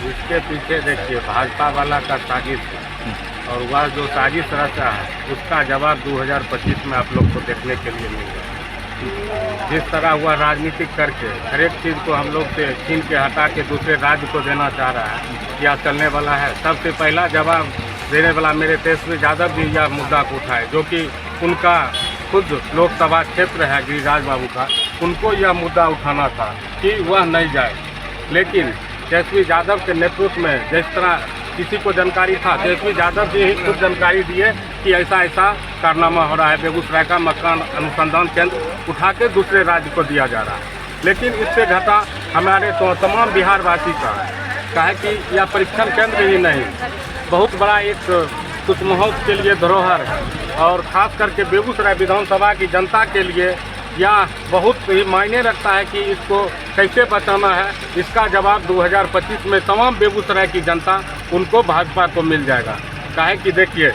इसके पीछे देखिए भाजपा वाला का साजिश है, और वह जो साजिश रचा है उसका जवाब 2025 में आप लोग को देखने के लिए मिलेगा। जिस तरह वह राजनीतिक करके हर एक चीज़ को हम लोग से छीन के हटा के दूसरे राज्य को देना चाह रहा है, यह चलने वाला है। सबसे पहला जवाब देने वाला मेरे तेजस्वी यादव जी यह मुद्दा को उठाए, जो कि उनका खुद लोकसभा क्षेत्र है गिरिराज बाबू का, उनको यह मुद्दा उठाना था कि वह नहीं जाए। लेकिन तेजस्वी यादव के नेतृत्व में जिस तरह किसी को जानकारी था, तेजस्वी यादव जी ही खुद जानकारी दिए कि ऐसा ऐसा कारनामा हो रहा है, बेगूसराय का मकान अनुसंधान केंद्र उठा के दूसरे राज्य को दिया जा रहा है। लेकिन इससे घटा हमारे तो तमाम बिहारवासी का है कि यह परीक्षण केंद्र ही नहीं, बहुत बड़ा एक कुसमहोत्सव के लिए धरोहर है, और ख़ास करके बेगूसराय विधानसभा की जनता के लिए यह बहुत ही मायने रखता है कि इसको कैसे बचाना है। इसका जवाब 2025 में तमाम बेगूसराय की जनता उनको भाजपा को मिल जाएगा। काहे कि देखिए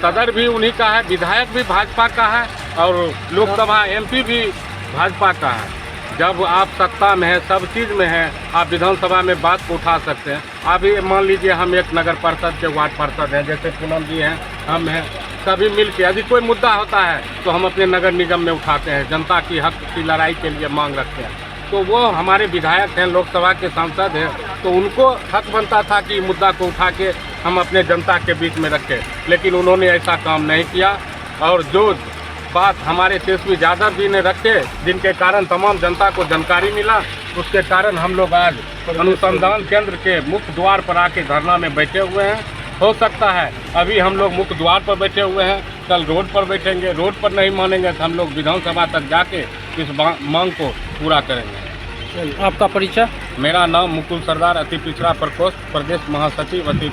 सदर भी उन्हीं का है, विधायक भी भाजपा का है, और लोकसभा MP भी भाजपा का है। जब आप सत्ता में हैं, सब चीज़ में हैं, आप विधानसभा में बात को उठा सकते हैं। अभी मान लीजिए हम एक नगर परिषद के वार्ड पार्षद हैं, जैसे पूनम जी हैं, हम हैं, सभी मिल के यदि कोई मुद्दा होता है तो हम अपने नगर निगम में उठाते हैं, जनता की हक की लड़ाई के लिए मांग रखते हैं। तो वो हमारे विधायक हैं, लोकसभा के सांसद हैं, तो उनको हक बनता था कि मुद्दा को उठा के हम अपने जनता के बीच में रखें, लेकिन उन्होंने ऐसा काम नहीं किया। और जो बात हमारे तेजस्वी यादव जी ने रखे, जिनके कारण तमाम जनता को जानकारी मिला, उसके कारण हम लोग आज अनुसंधान केंद्र के मुख्य द्वार पर आके धरना में बैठे हुए हैं। हो सकता है अभी हम लोग मुख्य द्वार पर बैठे हुए हैं, कल रोड पर बैठेंगे, रोड पर नहीं मानेंगे तो हम लोग विधानसभा तक जाके इस मांग को पूरा करेंगे। आपका परिचय? मेरा नाम मुकुल सरदार, अति पिछड़ा प्रकोष्ठ प्रदेश महासचिव अति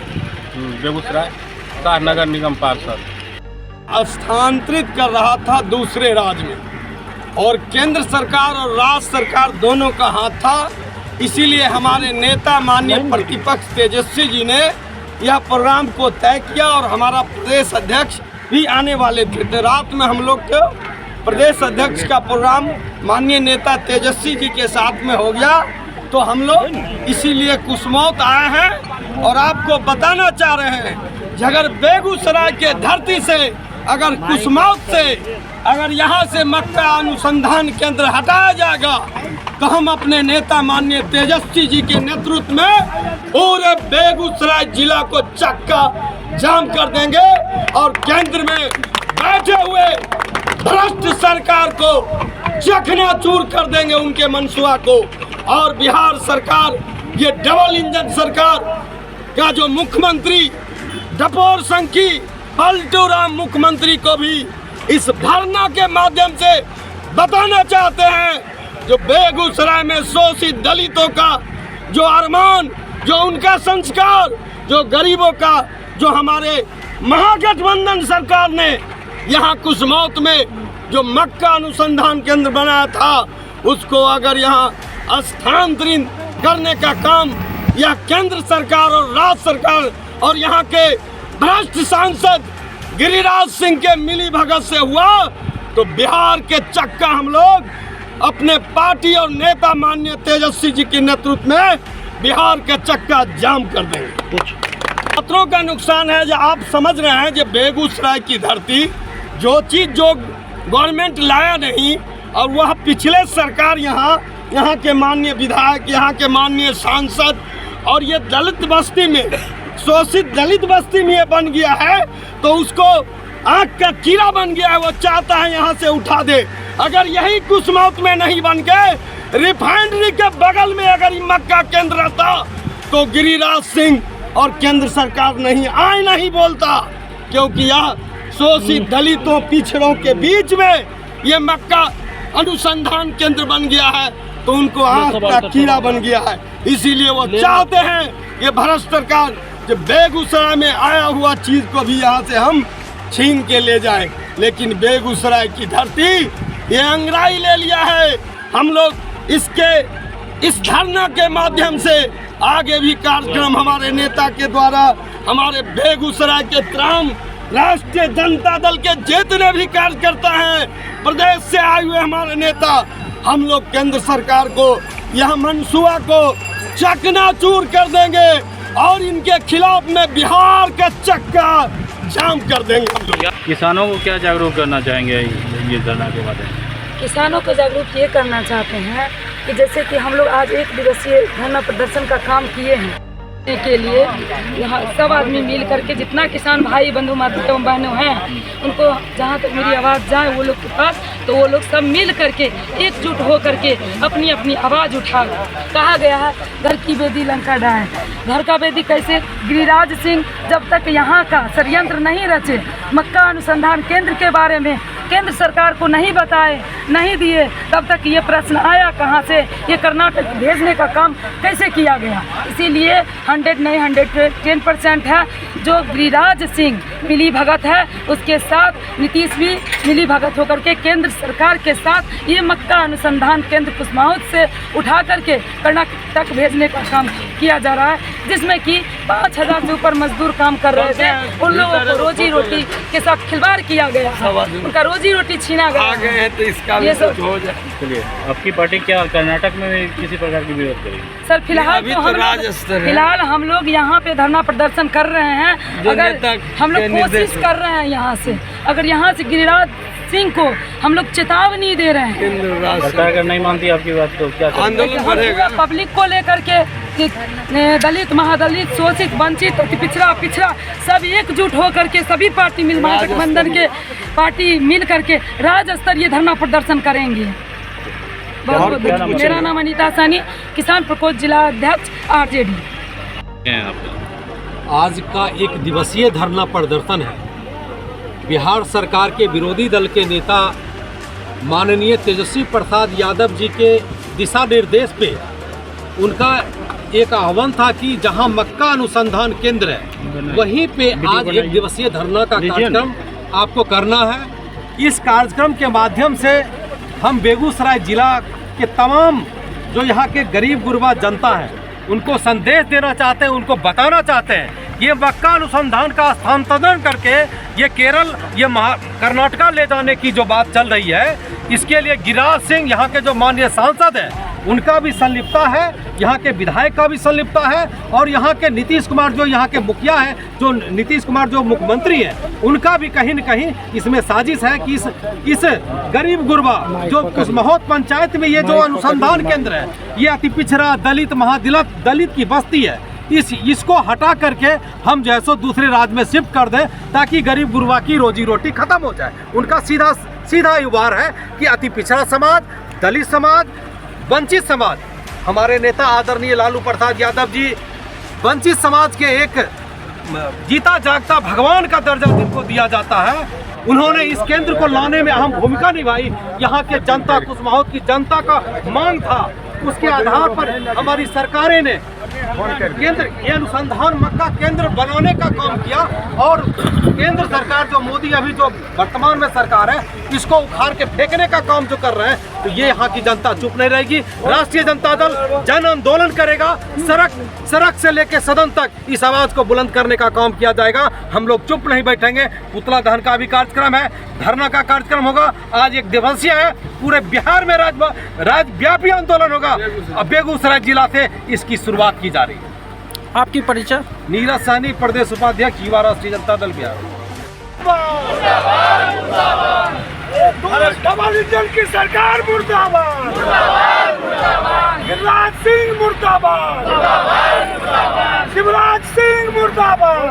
बेगूसराय नगर निगम पार्षद। स्थानांतरित कर रहा था दूसरे राज्य में, और केंद्र सरकार और राज्य सरकार दोनों का हाथ था। इसीलिए हमारे नेता माननीय प्रतिपक्ष तेजस्वी जी ने यह प्रोग्राम को तय किया, और हमारा प्रदेश अध्यक्ष भी आने वाले थे। तो रात में हम लोग के प्रदेश अध्यक्ष का प्रोग्राम माननीय नेता तेजस्वी जी के साथ में हो गया। तो हम लोग इसीलिए कुसमौत आए हैं, और आपको बताना चाह रहे हैं कि अगर बेगूसराय के धरती से, अगर कुसमौत से, अगर यहाँ से मक्का अनुसंधान केंद्र हटाया जाएगा, तो हम अपने नेता माननीय तेजस्वी जी के नेतृत्व में पूरे बेगूसराय जिला को चक्का जाम कर देंगे, और केंद्र में बैठे हुए भ्रष्ट सरकार को चकनाचूर कर देंगे, उनके मनसूबा को। और बिहार सरकार, ये डबल इंजन सरकार का जो मुख्यमंत्री डपोर संघ की पलटू राम मुख्यमंत्री को भी इस धरना के माध्यम से बताना चाहते हैं, जो बेगूसराय में शोषित दलितों का जो अरमान, जो उनका संस्कार, जो गरीबों का, जो हमारे महागठबंधन सरकार ने यहाँ कुसमौत में जो मक्का अनुसंधान केंद्र बनाया था, उसको अगर यहाँ स्थानांतरित करने का काम यह केंद्र सरकार और राज्य सरकार और यहाँ के भ्रष्ट सांसद गिरिराज सिंह के मिली भगत से हुआ, तो बिहार के चक्का हम लोग अपने पार्टी और नेता माननीय तेजस्वी जी के नेतृत्व में बिहार के चक्का जाम कर देंगे। छात्रों का नुकसान है, जो आप समझ रहे हैं, जो बेगूसराय की धरती, जो चीज़ जो गवर्नमेंट लाया नहीं, और वह पिछले सरकार यहाँ के माननीय विधायक, यहाँ के माननीय सांसद, और ये दलित बस्ती में, शोषित दलित बस्ती में ये बन गया है, तो उसको आँख का कीड़ा बन गया है, वो चाहता है यहाँ से उठा दे। अगर यही कुसमौत में नहीं बन के रिफाइनरी के बगल में अगर मक्का केंद्र रहता, तो गिरिराज सिंह और केंद्र सरकार नहीं बोलता, क्योंकि यह शोषित दलितों पिछड़ों के बीच में ये मक्का अनुसंधान केंद्र बन गया है, तो उनको आँख का कीड़ा बन गया है। इसीलिए वो चाहते हैं ये भ्रष्ट सरकार जो बेगूसराय में आया हुआ चीज़ को भी यहाँ से हम छीन के ले जाए। लेकिन बेगूसराय की धरती ये अंगराई ले लिया है। हम लोग इस धरना के माध्यम से आगे भी कार्यक्रम हमारे नेता के द्वारा, हमारे बेगूसराय के तमाम राष्ट्रीय जनता दल के जितने भी कार्यकर्ता हैं, प्रदेश से आए हुए हमारे नेता, हम लोग केंद्र सरकार को यह मनसूबा को चकनाचूर कर देंगे और इनके खिलाफ में बिहार का चक्का जाम कर देंगे हम लोग। किसानों को क्या जागरूक करना चाहेंगे ये धरना के बारे में? किसानों को जागरूक ये करना चाहते हैं कि जैसे कि हम लोग आज 1 दिवसीय धरना प्रदर्शन का काम किए हैं के लिए, यहाँ सब आदमी मिल करके जितना किसान भाई बंधु माता बहनों हैं उनको जहाँ तक मेरी आवाज़ जाए वो लोग के पास, तो वो लोग सब मिल करके एकजुट हो करके अपनी अपनी आवाज़ उठा। कहा गया है घर की बेदी लंका ढाए, घर का बेदी कैसे? गिरिराज सिंह जब तक यहाँ का षड्यंत्र नहीं रचे, मक्का अनुसंधान केंद्र के बारे में केंद्र सरकार को नहीं बताए, नहीं दिए, तब तक ये प्रश्न आया कहाँ से? ये कर्नाटक भेजने का काम कैसे किया गया? इसीलिए 100 नहीं 110% है जो गिरिराज सिंह मिली भगत है, उसके साथ नीतीश भी मिली भगत होकर के केंद्र सरकार के साथ ये मक्का अनुसंधान केंद्र कुसमाउथ से उठा करके कर्नाटक भेजने का काम किया जा रहा है, जिसमें कि 5000 से ऊपर मजदूर काम कर रहे थे। उन लोगों को रोजी रोटी के साथ खिलवाड़ किया गया, उनका रोजी रोटी छीना गया। आगे है तो इसका भी कुछ हो जाए। चलिए, आपकी पार्टी क्या कर्नाटक में भी किसी प्रकार की विरोध करेगी? सर फिलहाल अभी तो तो राज्य स्तर है। फिलहाल हम लोग यहाँ पे धरना प्रदर्शन कर रहे हैं। अगर हम लोग कोशिश कर रहे हैं यहाँ से, अगर यहाँ से गिरिराज सिंह को हम लोग चेतावनी दे रहे हैं। सरकार अगर नहीं मानती आपकी बात तो क्या करेंगे? आंदोलन बढ़ेगा। पब्लिक को लेकर के दलित, महादलित, शोषित, वंचित, पिछड़ा सब एकजुट होकर के सभी पार्टी मिल महागठबंधन के पार्टी मिल करके राज्य स्तरीय धरना प्रदर्शन करेंगे। बहुत बहुत धन्यवाद। मेरा नाम अनीता सानी, किसान प्रकोष्ठ जिला अध्यक्ष RJD। आज का 1 दिवसीय धरना प्रदर्शन है। बिहार सरकार के विरोधी दल के नेता माननीय तेजस्वी प्रसाद यादव जी के दिशा निर्देश पे उनका एक आह्वान था कि जहां मक्का अनुसंधान केंद्र है वहीं पे आज 1 दिवसीय धरना का कार्यक्रम आपको करना है। इस कार्यक्रम के माध्यम से हम बेगूसराय जिला के तमाम जो यहाँ के गरीब गुरबा जनता है उनको संदेश देना चाहते हैं, उनको बताना चाहते हैं ये मक्का अनुसंधान का स्थानांतरण करके ये केरल, ये कर्नाटका ले जाने की जो बात चल रही है, इसके लिए गिरिराज सिंह यहाँ के जो माननीय सांसद हैं उनका भी संलिप्तता है, यहाँ के विधायक का भी संलिप्तता है और यहाँ के नीतीश कुमार जो यहाँ के मुखिया हैं, जो नीतीश कुमार जो मुख्यमंत्री हैं, उनका भी कहीं न कहीं इसमें साजिश है कि इस गरीब गुरबा जो कुसमाउथ पंचायत में ये जो अनुसंधान केंद्र है, ये अति पिछड़ा दलित दलित की बस्ती है, इसको हटा करके हम जो है सो दूसरे राज्य में शिफ्ट कर दें ताकि गरीब गुरबा की रोजी रोटी खत्म हो जाए। उनका सीधा वार है कि अति पिछड़ा समाज, दलित समाज, वंचित समाज, हमारे नेता आदरणीय लालू प्रसाद यादव जी वंचित समाज के एक जीता जागता भगवान का दर्जा जिनको दिया जाता है, उन्होंने इस केंद्र को लाने में अहम भूमिका निभाई। यहाँ के जनता, कुसमाउथ की जनता का मांग था, उसके आधार पर हमारी सरकारें ने केंद्र ये अनुसंधान मक्का केंद्र बनाने का काम किया और केंद्र सरकार जो मोदी अभी जो वर्तमान में सरकार है इसको उखाड़ के फेंकने का काम जो कर रहे हैं, तो ये यहाँ की जनता चुप नहीं रहेगी। राष्ट्रीय जनता दल जन आंदोलन करेगा, सड़क से लेकर सदन तक इस आवाज को बुलंद करने का काम किया जाएगा। हम लोग चुप नहीं बैठेंगे। पुतला दहन का भी कार्यक्रम है, धरना का कार्यक्रम होगा। आज 1 दिवसीय है, पूरे बिहार में राज्यव्यापी आंदोलन होगा। अब बेगूसराय जिला से इसकी शुरुआत की जा रही है। आपकी परिचय? नीरज साहनी, प्रदेश उपाध्यक्ष, युवा राष्ट्रीय जनता दल बिहार। डबल इंजन की सरकार मुर्दाबाद, गिरिराज सिंह मुर्दाबाद, शिवराज सिंह मुर्दाबाद।